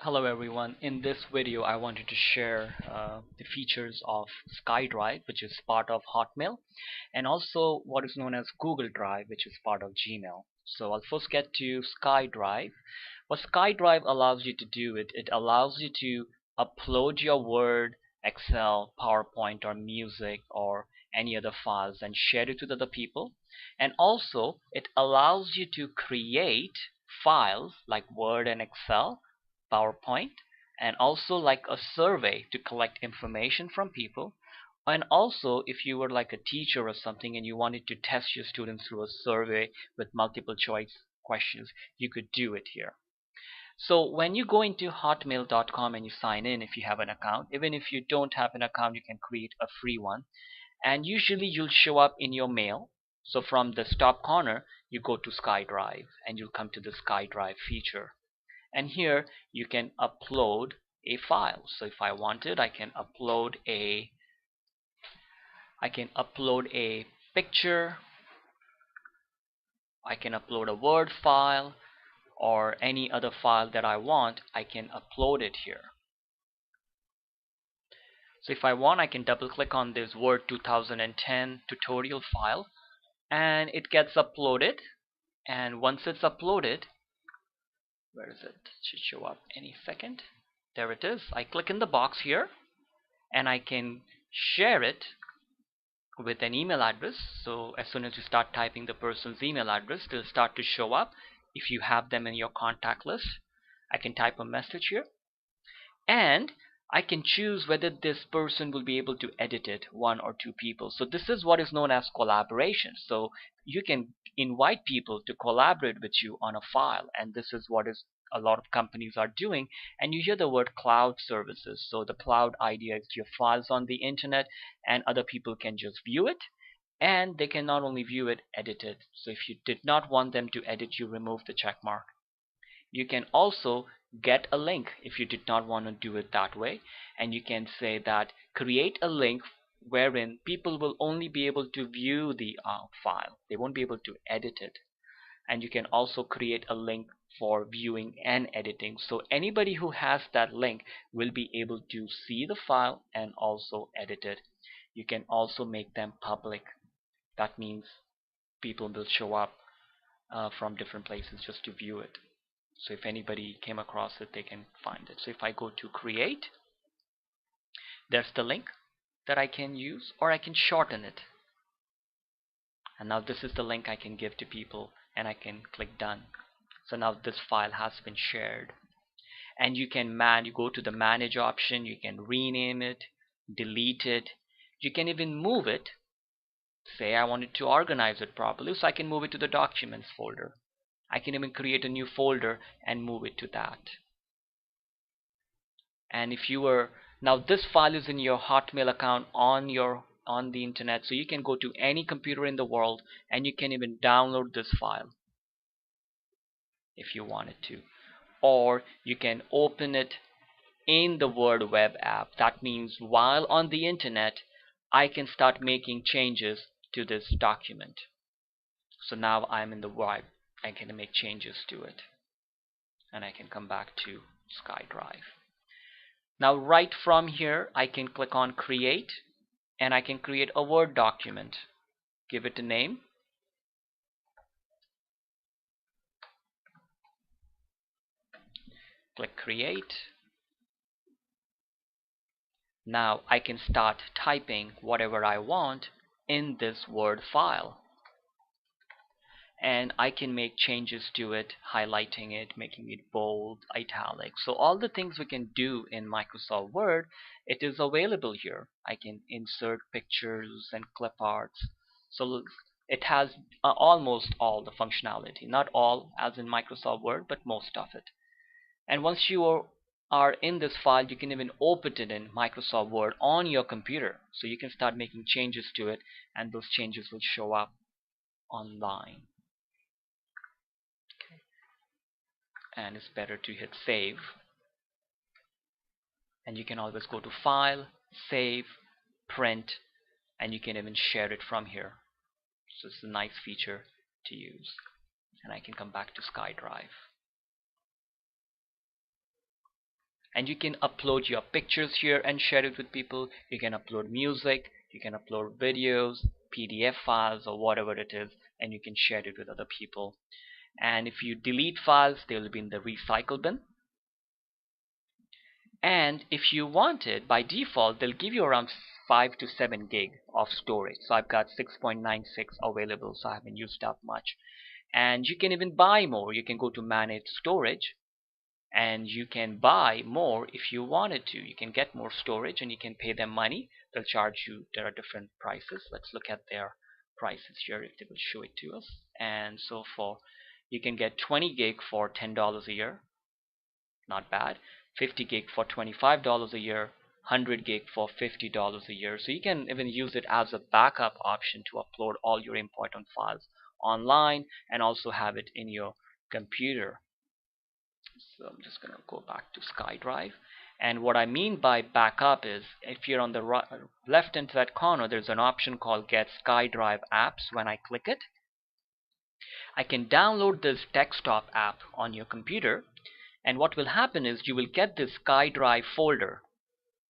Hello everyone. In this video I wanted to share the features of SkyDrive, which is part of Hotmail, and also what is known as Google Drive, which is part of Gmail. So I'll first get to SkyDrive. What SkyDrive allows you to do, it allows you to upload your Word, Excel, PowerPoint or music or any other files and share it with other people. And also it allows you to create files like Word and Excel, PowerPoint, and also like a survey to collect information from people. And also if you were like a teacher or something and you wanted to test your students through a survey with multiple choice questions, you could do it here. So when you go into hotmail.com and you sign in, if you have an account, even if you don't have an account, you can create a free one, and usually you'll show up in your mail. So from the top corner you go to SkyDrive and you'll come to the SkyDrive feature, and here you can upload a file. So if I wanted, I can upload a picture, I can upload a Word file or any other file that I want. I can upload it here. So if I want, I can double click on this Word 2010 tutorial file and it gets uploaded. And once it's uploaded, where is it? It should show up any second. There it is. I click in the box here and I can share it with an email address. So as soon as you start typing the person's email address, they'll start to show up if you have them in your contact list. I can type a message here and I can choose whether this person will be able to edit it, one or two people. So this is what is known as collaboration. So you can invite people to collaborate with you on a file, and this is what is a lot of companies are doing. And you hear the word cloud services. So the cloud idea is your files on the internet and other people can just view it, and they can not only view it, edit it. So if you did not want them to edit, you remove the check mark. You can also get a link if you did not want to do it that way, and you can say that create a link wherein people will only be able to view the file. They won't be able to edit it. And you can also create a link for viewing and editing. So anybody who has that link will be able to see the file and also edit it. You can also make them public. That means people will show up from different places just to view it. So if anybody came across it, they can find it. So if I go to create, there's the link that I can use, or I can shorten it. And now this is the link I can give to people, and I can click done. So now this file has been shared. And you can you go to the manage option, you can rename it, delete it, you can even move it. Say I wanted to organize it properly, so I can move it to the documents folder. I can even create a new folder and move it to that. And if you were, now this file is in your Hotmail account on the internet, so you can go to any computer in the world and you can even download this file if you wanted to, or you can open it in the Word web app. That means while on the internet I can start making changes to this document. So now I'm in the web, I can make changes to it, and I can come back to SkyDrive. Now right from here I can click on create, and I can create a Word document, give it a name, click create. Now I can start typing whatever I want in this Word file, and I can make changes to it, highlighting it, making it bold, italic. So all the things we can do in Microsoft Word, it is available here. I can insert pictures and clip arts. So it has almost all the functionality, not all as in Microsoft Word, but most of it. And once you are in this file, you can even open it in Microsoft Word on your computer. So you can start making changes to it, and those changes will show up online. And it's better to hit save, and you can always go to file, save, print, and you can even share it from here. So it's a nice feature to use. And I can come back to SkyDrive. And you can upload your pictures here and share it with people. You can upload music, you can upload videos, PDF files, or whatever it is, and you can share it with other people. And if you delete files, they will be in the recycle bin. And if you want it, by default they'll give you around 5 to 7 gig of storage. So I've got 6.96 available, so I haven't used up much. And you can even buy more. You can go to manage storage and you can buy more if you wanted to. You can get more storage and you can pay them money. They'll charge you. There are different prices. Let's look at their prices here if they will show it to us. And so for you can get 20 gig for $10 a year, not bad. 50 gig for $25 a year, 100 gig for $50 a year. So you can even use it as a backup option to upload all your important files online and also have it in your computer. So I'm just going to go back to SkyDrive. And what I mean by backup is if you're on the left hand side corner, there's an option called Get SkyDrive Apps. When I click it, I can download this desktop app on your computer. And what will happen is you will get this SkyDrive folder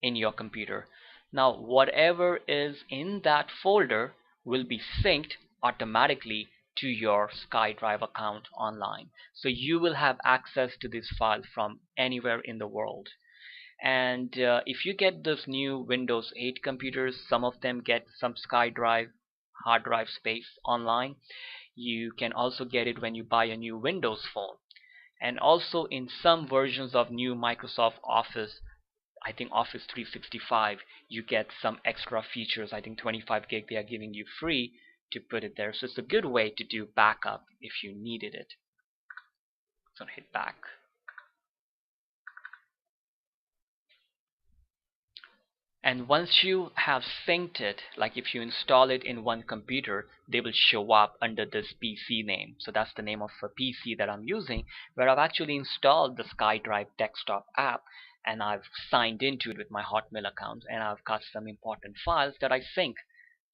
in your computer. Now whatever is in that folder will be synced automatically to your SkyDrive account online. So you will have access to this file from anywhere in the world. And if you get this new Windows 8 computers, some of them get some SkyDrive hard drive space online. You can also get it when you buy a new Windows phone. And also in some versions of new Microsoft Office, I think Office 365, you get some extra features. I think 25 gig they are giving you free to put it there. So it's a good way to do backup if you needed it. So hit back. And once you have synced it, like if you install it in one computer, they will show up under this PC name. So that's the name of a PC that I'm using, where I've actually installed the SkyDrive desktop app and I've signed into it with my Hotmail account, and I've got some important files that I sync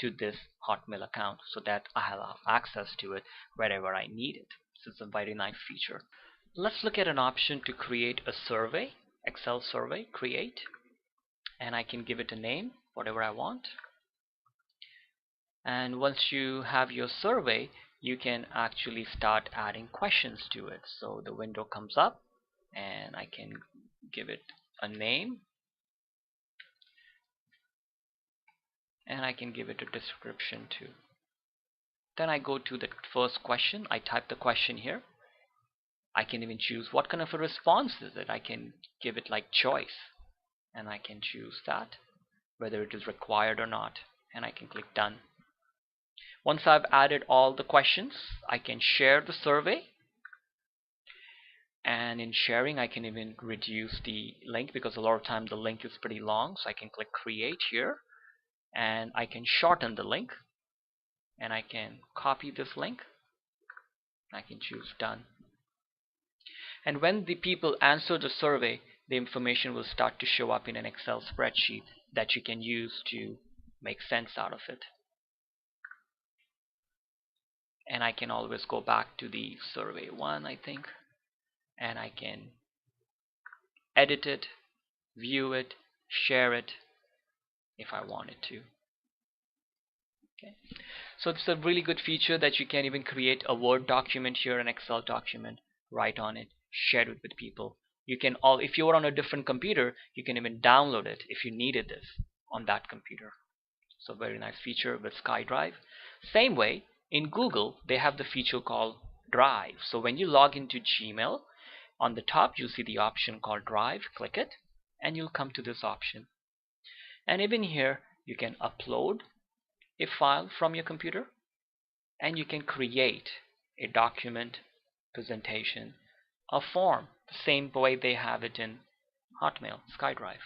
to this Hotmail account so that I have access to it wherever I need it. So it's a very nice feature. Let's look at an option to create a survey, Excel survey, create. And I can give it a name, whatever I want. And once you have your survey, you can actually start adding questions to it. So the window comes up and I can give it a name and I can give it a description too. Then I go to the first question. I type the question here. I can even choose what kind of a response is it. I can give it like choice, and I can choose that, whether it is required or not, and I can click done. Once I've added all the questions, I can share the survey, and in sharing I can even reduce the link because a lot of times the link is pretty long. So I can click create here and I can shorten the link, and I can copy this link. I can choose done. And when the people answer the survey, the information will start to show up in an Excel spreadsheet that you can use to make sense out of it. And I can always go back to the survey one, I think, and I can edit it, view it, share it if I wanted to. Okay. So it's a really good feature that you can even create a Word document here, an Excel document, write on it, share it with people. You can if you're on a different computer, you can even download it if you needed this on that computer. So very nice feature with SkyDrive. Same way, in Google, they have the feature called Drive. So when you log into Gmail, on the top you'll see the option called Drive. Click it and you'll come to this option. And even here you can upload a file from your computer and you can create a document, presentation, a form, the same way they have it in Hotmail SkyDrive.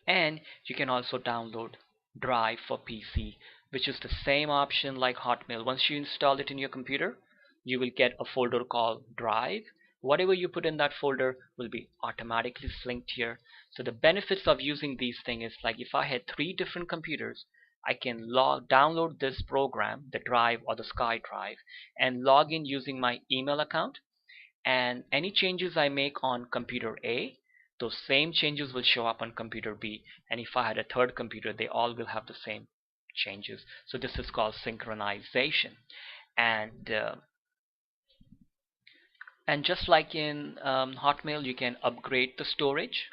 And you can also download Drive for PC, which is the same option like Hotmail. Once you install it in your computer, you will get a folder called Drive. Whatever you put in that folder will be automatically linked here. So the benefits of using these things is like if I had 3 different computers, I can download this program, the Drive or the SkyDrive, and log in using my email account. And any changes I make on computer A those same changes will show up on computer B, and if I had a third computer, they all will have the same changes. So this is called synchronization. And just like in Hotmail, you can upgrade the storage.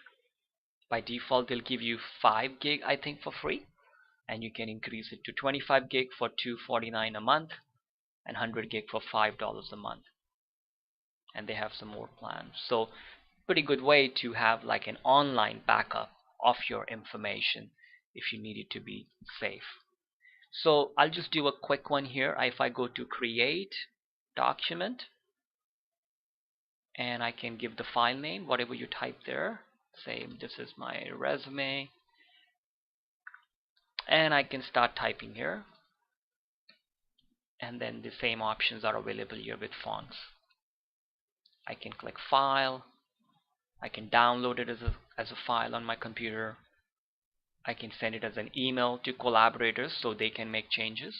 By default, they'll give you 5 gig, I think, for free, and you can increase it to 25 gig for $249 a month and 100 gig for $5 a month. And they have some more plans. So pretty good way to have like an online backup of your information if you need it to be safe. So I'll just do a quick one here. If I go to create document, and I can give the file name, whatever you type there. Say this is my resume, and I can start typing here, and then the same options are available here with fonts. I can click file, I can download it as a file on my computer, I can send it as an email to collaborators so they can make changes,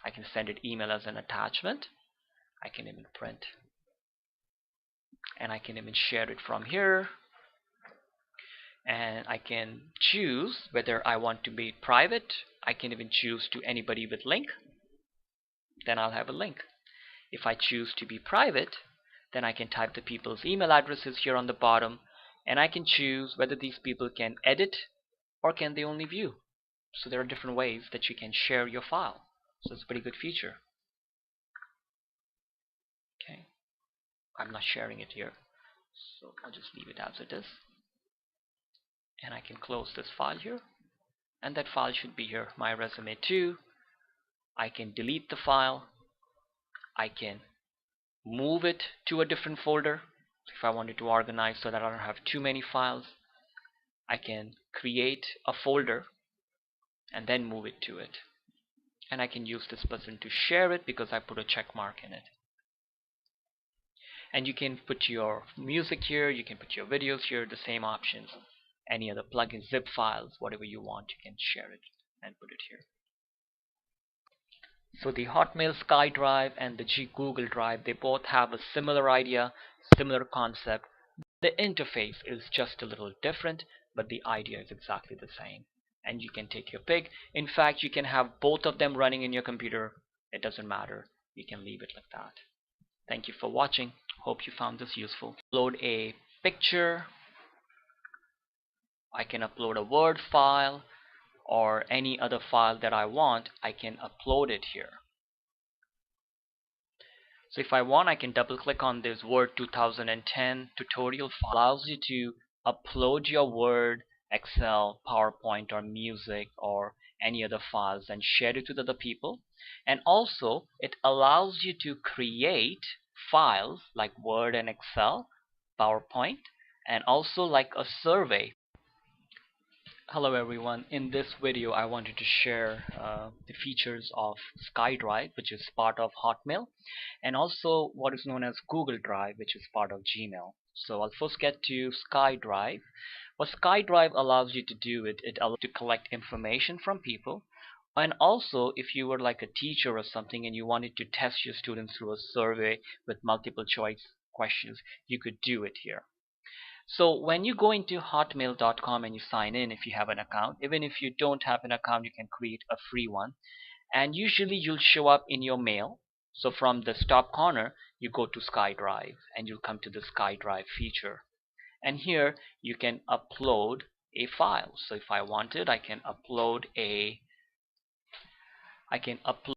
I can send it email as an attachment, I can even print, and I can even share it from here. And I can choose whether I want to be private. I can even choose to anybody with link, then I'll have a link. If I choose to be private, then I can type the people's email addresses here on the bottom, and I can choose whether these people can edit or can they only view. So there are different ways that you can share your file. So it's a pretty good feature. Okay, I'm not sharing it here, so I'll just leave it as it is. And I can close this file here, and that file should be here, my resume 2. I can delete the file, I can move it to a different folder if I wanted to organize so that I don't have too many files. I can create a folder and then move it to it, and I can use this button to share it because I put a check mark in it. And you can put your music here, you can put your videos here, the same options. Any other plugins, zip files, whatever you want, you can share it and put it here. So the Hotmail SkyDrive and the Google Drive, they both have a similar idea, similar concept. The interface is just a little different, but the idea is exactly the same. And you can take your pick. In fact, you can have both of them running in your computer. It doesn't matter. You can leave it like that. Thank you for watching. Hope you found this useful. Upload a picture. I can upload a Word file or any other file that I want. I can upload it here. So if I want, I can double click on this Word 2010 tutorial file. It allows you to upload your Word, Excel, PowerPoint, or music, or any other files and share it with other people. And also it allows you to create files like Word and Excel, PowerPoint, and also like a survey. Hello everyone, in this video I wanted to share the features of SkyDrive, which is part of Hotmail, and also what is known as Google Drive, which is part of Gmail. So I'll first get to SkyDrive. What SkyDrive allows you to do, it allows you to collect information from people, and also if you were like a teacher or something and you wanted to test your students through a survey with multiple choice questions, you could do it here. So when you go into hotmail.com and you sign in, if you have an account, even if you don't have an account, you can create a free one, and usually you'll show up in your mail. So from the top corner you go to SkyDrive and you'll come to the SkyDrive feature, and here you can upload a file. So if I wanted, I can upload